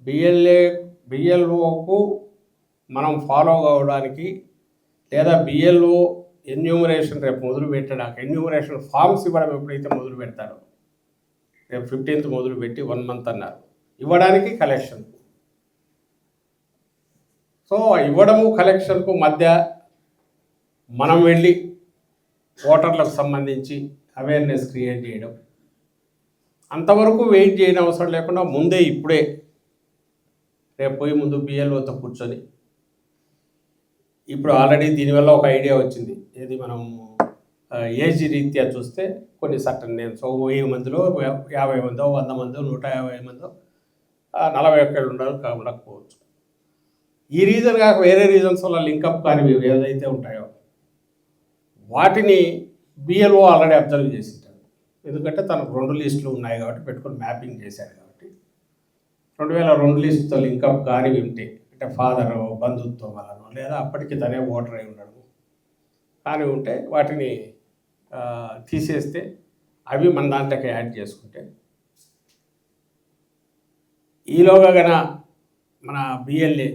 బిఎల్ఓకు మనం ఫాలో కావడానికి లేదా బిఎల్ఓ ఎన్యూమరేషన్ రేపు మొదలు పెట్టడానికి ఎన్యూమరేషన్ ఫామ్స్ ఇవ్వడం ఎప్పుడైతే మొదలు పెడతారో రేపు 15th మొదలు పెట్టి 1 month అన్నారు ఇవ్వడానికి కలెక్షన్. సో ఇవ్వడము కలెక్షన్కు మధ్య మనం వెళ్ళి ఓటర్లకు సంబంధించి అవేర్నెస్ క్రియేట్ చేయడం, అంతవరకు వెయిట్ చేయడం అవసరం లేకుండా ముందే ఇప్పుడే రేపు పోయి ముందు బిఎల్ఓతో కూర్చొని ఇప్పుడు ఆల్రెడీ దీనివల్ల ఒక ఐడియా వచ్చింది. ఏది మనం ఏజ్ రీత్యా చూస్తే కొన్ని సర్టన్ నేమ్స్ 1000 మందిలో 50 మందో 100 మందో 150 మందో 41 ఉండకపోవచ్చు. ఈ రీజన్ కాక వేరే రీజన్స్ వల్ల లింకప్ కానివి ఏదైతే ఉంటాయో వాటిని బిఎల్ఓ ఆల్రెడీ అబ్జర్వ్ చేసింటారు. ఎందుకంటే తనకు 2 లిస్టులు ఉన్నాయి కాబట్టి పెట్టుకొని మ్యాపింగ్ చేశారు కాబట్టి 2002 లిస్టుతో లింకప్ కానివి ఉంటే అంటే ఫాదర్ బంధుత్వం వలన లేదా అప్పటికి తనే ఓటర్ అయి ఉండడం కానీ ఉంటే వాటిని తీసేస్తే అవి మన దాంట్లోకి యాడ్ చేసుకుంటే ఈలోగా గన మన బిఎల్ఏ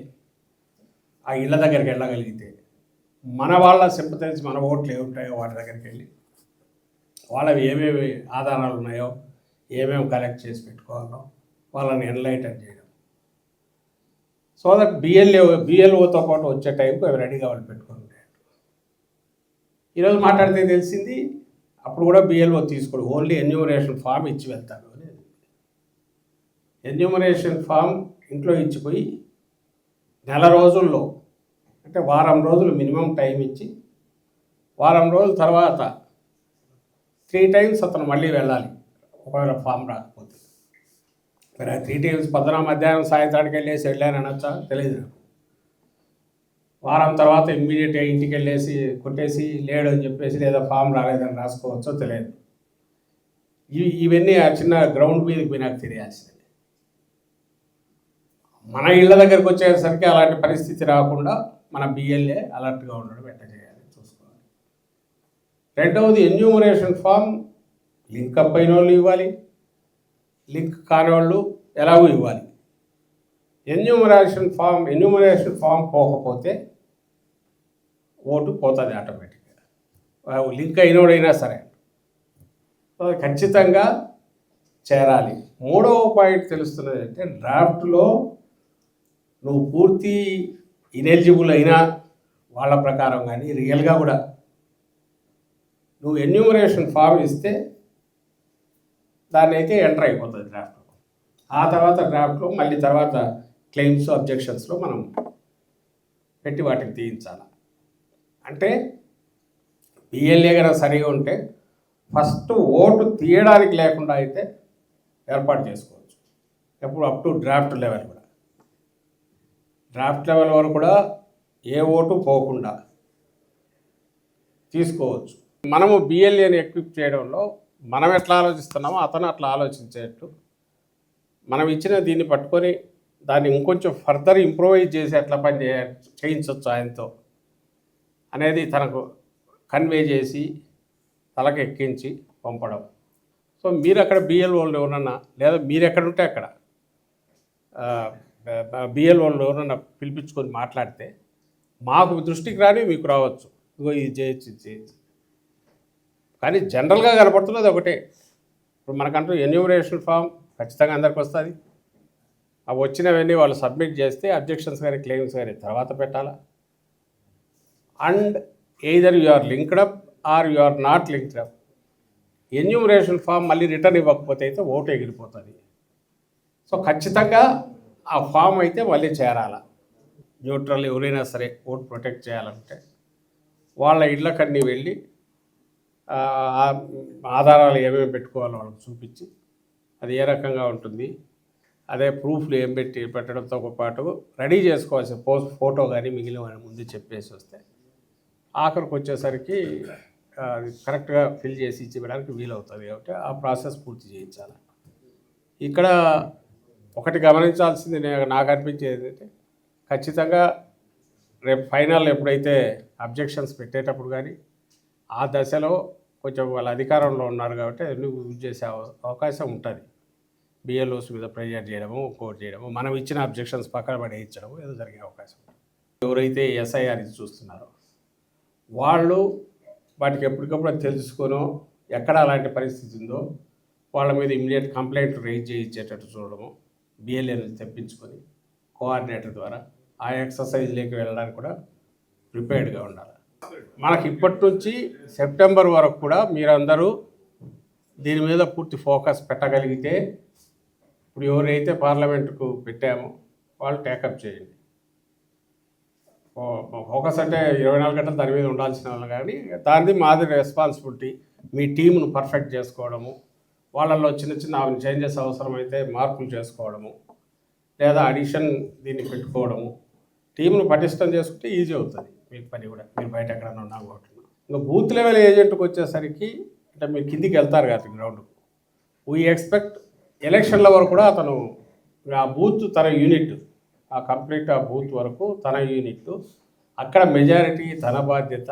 ఆ ఇళ్ళ దగ్గరికి వెళ్ళగలిగితే మన వాళ్ళ సింపతైజ్ మన ఓట్లు ఏముంటాయో వాటి దగ్గరికి వెళ్ళి వాళ్ళవి ఏమేమి ఆధారాలు ఉన్నాయో ఏమేమి కలెక్ట్ చేసి పెట్టుకోవాలో వాళ్ళని ఎన్లైటన్ చేయడం. సో దట్ బిఎల్ఓతో పాటు వచ్చే టైంకు అవి రెడీగా వాళ్ళు పెట్టుకొని ఉంటాయి. ఈరోజు మాట్లాడితే తెలిసింది అప్పుడు కూడా బిఎల్ఓ తీసుకోడు, ఓన్లీ ఎన్యూమరేషన్ ఫామ్ ఇచ్చి వెళ్తాడు అనేది. ఎన్యూమరేషన్ ఫామ్ ఇంట్లో ఇచ్చిపోయి 4 రోజుల్లో అంటే వారం రోజులు మినిమం టైం ఇచ్చి వారం రోజుల తర్వాత 3 times అతను మళ్ళీ వెళ్ళాలి ఒకవేళ ఫామ్ రాకపోతే. మరి 3 times పొద్దున మధ్యాహ్నం సాయంత్రానికి వెళ్ళేసి వెళ్ళాను అనొచ్చా తెలియదు నాకు. వారం తర్వాత ఇమ్మీడియట్గా ఇంటికి వెళ్ళేసి కొట్టేసి లేడు అని చెప్పేసి లేదా ఫామ్ రాలేదని రాసుకోవచ్చో తెలియదు. ఇవన్నీ ఆ చిన్న గ్రౌండ్ మీదకి పోయి నాకు తెలియాల్సింది. మన ఇళ్ళ దగ్గరికి వచ్చేసరికి అలాంటి పరిస్థితి రాకుండా మన బిఎల్ఏ అలర్ట్గా ఉండడం ఎట్లా చేయాలి చూసుకోవాలి. రెండవది ఎన్యూమరేషన్ ఫామ్ లింకప్ అయిన వాళ్ళు ఇవ్వాలి, లింక్ కాని వాళ్ళు ఎలాగూ ఇవ్వాలి. ఎన్యూమరేషన్ ఫామ్ పోకపోతే ఓటు పోతుంది ఆటోమేటిక్గా, లింక్ అయినోడైనా సరే. ఖచ్చితంగా చేరాలి. 3వ పాయింట్ తెలుస్తున్నది అంటే డ్రాఫ్ట్లో నువ్వు పూర్తి ఇనెలిజిబుల్ అయినా వాళ్ళ ప్రకారం కానీ రియల్గా కూడా నువ్వు ఎన్యూమరేషన్ ఫామ్ ఇస్తే దాన్ని అయితే ఎంటర్ అయిపోతుంది డ్రాఫ్ట్లో. ఆ తర్వాత డ్రాఫ్ట్లో మళ్ళీ తర్వాత క్లెయిమ్స్ అబ్జెక్షన్స్లో మనం పెట్టి వాటిని తీయించాలి. అంటే బిఎల్ఏ కనుక సరిగా ఉంటే ఫస్ట్ ఓటు తీయడానికి లేకుండా అయితే ఏర్పాటు చేసుకోవచ్చు. ఎప్పుడు అప్ టు డ్రాఫ్ట్ లెవెల్ కూడా, డ్రాఫ్ట్ లెవెల్ వరకు కూడా ఏ ఓటు పోకుండా తీసుకోవచ్చు. మనము బిఎల్ఏని ఎక్విప్ చేయడంలో మనం ఎట్లా ఆలోచిస్తున్నామో అతను అట్లా ఆలోచించేట్టు మనం ఇచ్చిన దీన్ని పట్టుకొని దాన్ని ఇంకొంచెం ఫర్దర్ ఇంప్రూవైజ్ చేసి ఎట్లా పని చేయించవచ్చు ఆయనతో అనేది తనకు కన్వే చేసి తలకు ఎక్కించి పంపడం. సో మీరు అక్కడ బిఎల్ఓలు ఎవరన్నా లేదా మీరు ఎక్కడుంటే అక్కడ బిఎల్ఓలు ఎవరన్నా పిలిపించుకొని మాట్లాడితే మాకు దృష్టికి రాని మీకు రావచ్చు, ఇదిగో ఇది చేయొచ్చు ఇది చేయొచ్చు. కానీ జనరల్గా కనపడుతున్నది ఒకటే. ఇప్పుడు మనకంటూ ఎన్యూమరేషన్ ఫామ్ ఖచ్చితంగా అందరికి వస్తుంది. అవి వచ్చినవన్నీ వాళ్ళు సబ్మిట్ చేస్తే అబ్జెక్షన్స్ కానీ క్లెయిమ్స్ కానీ తర్వాత పెట్టాలా. And either you are linked up or you are not linked up. Enumeration form మళ్ళీ రిటర్న్ ఇవ్వకపోతే అయితే ఓటు ఎగిరిపోతుంది. సో ఖచ్చితంగా ఆ ఫామ్ అయితే మళ్ళీ చేరాల. న్యూట్రల్ ఎవరైనా సరే ఓటు ప్రొటెక్ట్ చేయాలంటే వాళ్ళ ఇళ్ళకన్నీ వెళ్ళి ఆధారాలు ఏమేమి పెట్టుకోవాలో వాళ్ళకి చూపించి అది ఏ రకంగా ఉంటుంది, అదే ప్రూఫ్లు ఏం పెట్టడంతో పాటు రెడీ చేసుకోవాల్సిన ఫోటో కానీ మిగిలిన ముందు చెప్పేసి వస్తే ఆఖరికి వచ్చేసరికి కరెక్ట్గా ఫిల్ చేసి ఇవ్వడానికి వీలవుతుంది. కాబట్టి ఆ ప్రాసెస్ పూర్తి చేయించాలి. ఇక్కడ ఒకటి గమనించాల్సింది నాకు అనిపించేది ఏంటంటే ఖచ్చితంగా రేపు ఫైనల్ ఎప్పుడైతే అబ్జెక్షన్స్ పెట్టేటప్పుడు కానీ ఆ దశలో కొంచెం వాళ్ళ అధికారంలో ఉన్నారు కాబట్టి అన్నీ యూజ్ చేసే అవకాశం ఉంటుంది. బిఎల్ఓస్ మీద ప్రెజర్ చేయడము, ఇంకోటి చేయడము, మనం ఇచ్చిన అబ్జెక్షన్స్ పక్కన పడేయించడము ఏదో జరిగే అవకాశం ఉంది. ఎవరైతే ఎస్ఐఆర్ ఇది చూస్తున్నారో వాళ్ళు వాటికి ఎప్పటికప్పుడు అది తెలుసుకొనో ఎక్కడ అలాంటి పరిస్థితి ఉందో వాళ్ళ మీద ఇమ్మీడియట్ కంప్లైంట్ రైజ్ చేయించేటట్టు చూడడము, బిఎల్ఏని తెప్పించుకొని కోఆర్డినేటర్ ద్వారా ఆ ఎక్సర్సైజ్లోకి వెళ్ళడానికి కూడా ప్రిపేర్డ్గా ఉండాలి. మనకి ఇప్పటి నుంచి సెప్టెంబర్ వరకు కూడా మీరందరూ దీని మీద పూర్తి ఫోకస్ పెట్టగలిగితే ఇప్పుడు ఎవరైతే పార్లమెంటుకు పెట్టామో వాళ్ళు టేకప్ చేయండి. ఫోకస్ అంటే 24 గంటలు దాని మీద ఉండాల్సిన వాళ్ళు, కానీ దానిది మాది రెస్పాన్సిబిలిటీ. మీ టీంను పర్ఫెక్ట్ చేసుకోవడము, వాళ్ళల్లో చిన్న చిన్న చేంజెస్ అవసరమైతే మార్పులు చేసుకోవడము, లేదా అడిషన్ దీన్ని పెట్టుకోవడము, టీంను పటిష్టం చేసుకుంటే ఈజీ అవుతుంది మీకు పని కూడా. మీరు బయట ఎక్కడన్నా ఉన్నా కాబట్టి ఇంకా బూత్ లెవెల్ ఏజెంట్కి వచ్చేసరికి అంటే మీరు కిందికి వెళ్తారు కదా గ్రౌండ్కు, వీ ఎక్స్పెక్ట్ ఎలక్షన్ల వరకు కూడా అతను ఆ బూత్ తన యూనిట్, ఆ కంప్లీట్ ఆ బూత్ వరకు తన యూనిట్, అక్కడ మెజారిటీ తన బాధ్యత,